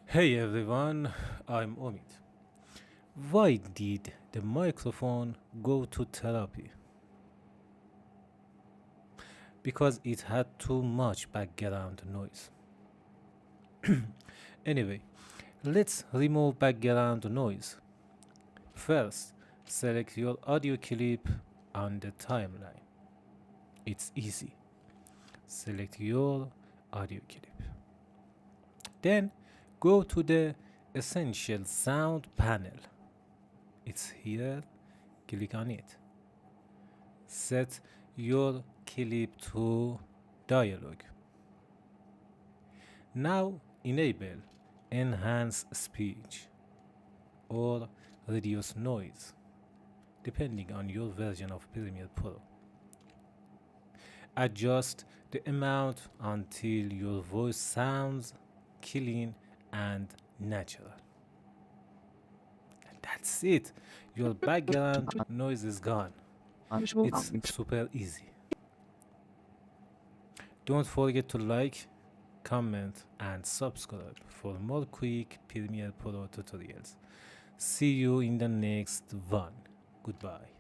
Hey everyone, I'm Omid. Why did the microphone go to therapy? Because it had too much background noise. Anyway, let's remove background noise. First, select your audio clip on the timeline. It's easy. Select your audio clip. Then go to the Essential Sound panel. It's here. Click on it. Set your clip to dialogue. Now enable enhance speech or reduce noise depending on your version of Premiere Pro. Adjust the amount until your voice sounds clean and natural. And that's it. Your background noise is gone. It's super easy. Don't forget to like, comment, and subscribe for more quick Premiere Pro tutorials. See you in the next one. Goodbye.